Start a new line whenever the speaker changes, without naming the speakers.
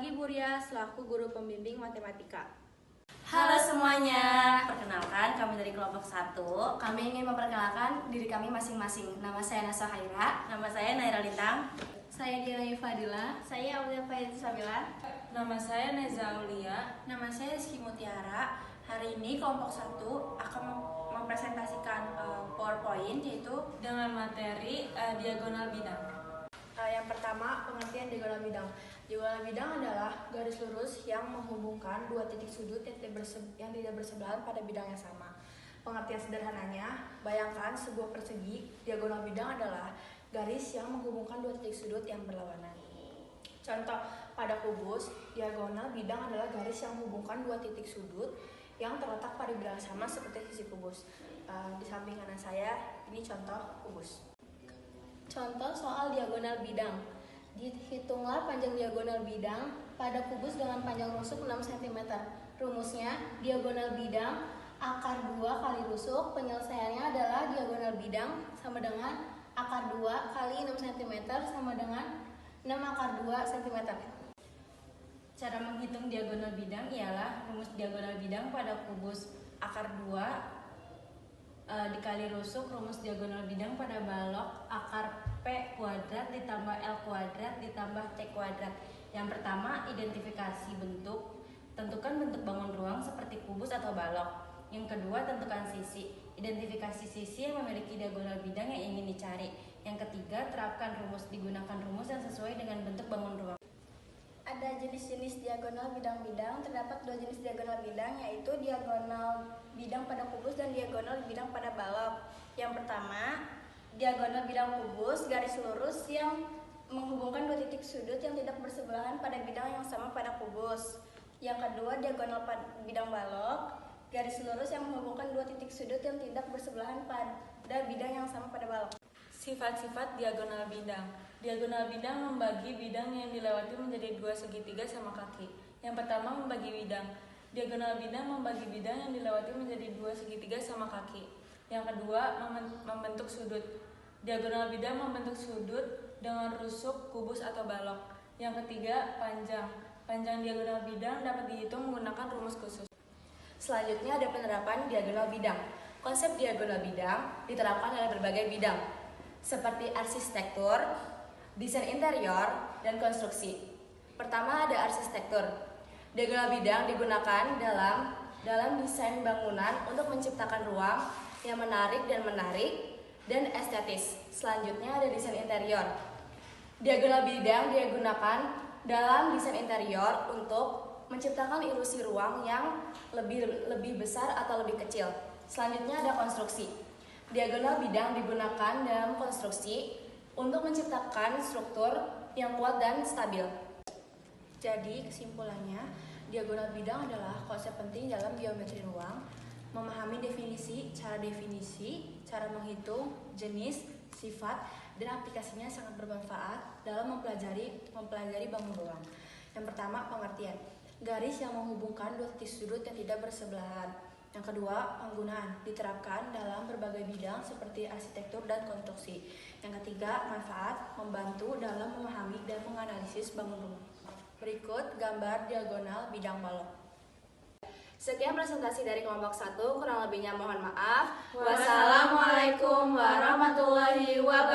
pagi Buria, selaku guru pembimbing matematika.
Halo semuanya, perkenalkan kami dari kelompok 1.
Kami ingin memperkenalkan diri kami masing-masing. Nama saya Nasa Haira.
Nama saya Naira Lintang.
Saya Diana Fadila.
Saya Aulia Fayati Sabila.
Nama saya Neza Aulia.
Nama saya Rizky Mutiara. Hari ini kelompok 1 akan mempresentasikan PowerPoint yaitu
Dengan materi diagonal bidang.
yang pertama, pengertian diagonal bidang. Diagonal bidang adalah garis lurus yang menghubungkan dua titik sudut yang tidak bersebelahan pada bidang yang sama. Pengertian sederhananya, bayangkan sebuah persegi. Diagonal bidang adalah garis yang menghubungkan dua titik sudut yang berlawanan. Contoh, pada kubus, diagonal bidang adalah garis yang menghubungkan dua titik sudut yang terletak pada bidang yang sama seperti sisi kubus. Di samping kanan saya, ini contoh kubus.
Contoh soal diagonal bidang. Dihitunglah panjang diagonal bidang pada kubus dengan panjang rusuk 6 cm. Rumusnya, diagonal bidang akar 2 kali rusuk. Penyelesaiannya adalah diagonal bidang sama dengan akar 2 kali 6 cm sama dengan 6 akar 2 cm.
Cara menghitung diagonal bidang ialah rumus diagonal bidang pada kubus akar 2 dikali rusuk rumus diagonal bidang pada balok akar P kuadrat ditambah L kuadrat ditambah C kuadrat. Yang pertama, identifikasi bentuk. Tentukan bentuk bangun ruang seperti kubus atau balok. Yang kedua, tentukan sisi. Identifikasi sisi yang memiliki diagonal bidang yang ingin dicari. Yang ketiga, terapkan rumus. Digunakan rumus yang sesuai dengan bentuk bangun ruang.
Ada jenis-jenis diagonal bidang-bidang. Terdapat dua jenis diagonal bidang, yaitu diagonal bidang pada kubus dan diagonal bidang pada balok. Yang pertama, diagonal bidang kubus, garis lurus yang menghubungkan dua titik sudut yang tidak bersebelahan pada bidang yang sama pada kubus. Yang kedua, diagonal bidang balok, garis lurus yang menghubungkan dua titik sudut yang tidak bersebelahan pada bidang yang sama pada balok.
Sifat-sifat diagonal bidang. Diagonal bidang membagi bidang yang dilewati menjadi dua segitiga sama kaki. Yang pertama, membagi bidang. Diagonal bidang membagi bidang yang dilewati menjadi dua segitiga sama kaki. Yang kedua, membentuk sudut. Diagonal bidang membentuk sudut dengan rusuk, kubus, atau balok. Yang ketiga, panjang. Panjang diagonal bidang dapat dihitung menggunakan rumus khusus.
Selanjutnya ada penerapan diagonal bidang. Konsep diagonal bidang diterapkan dalam berbagai bidang, seperti arsitektur, desain interior, dan konstruksi. Pertama ada arsitektur. Diagonal bidang digunakan dalam desain bangunan untuk menciptakan ruang yang menarik dan estetis. Selanjutnya ada desain interior. Diagonal bidang digunakan dalam desain interior untuk menciptakan ilusi ruang yang lebih besar atau lebih kecil. Selanjutnya ada konstruksi. Diagonal bidang digunakan dalam konstruksi untuk menciptakan struktur yang kuat dan stabil.
Jadi, kesimpulannya, diagonal bidang adalah konsep penting dalam geometri ruang. Memahami definisi, cara menghitung, jenis, sifat, dan aplikasinya sangat bermanfaat dalam mempelajari bangun ruang. Yang pertama, pengertian. Garis yang menghubungkan dua titik sudut yang tidak bersebelahan. Yang kedua, penggunaan. Diterapkan dalam berbagai bidang seperti arsitektur dan konstruksi. Yang ketiga, manfaat. Membantu dalam memahami dan menganalisis bangun rumah. Berikut gambar diagonal bidang balok.
Sekian presentasi dari kelompok 1, kurang lebihnya mohon maaf.
Wassalamualaikum warahmatullahi wabarakatuh.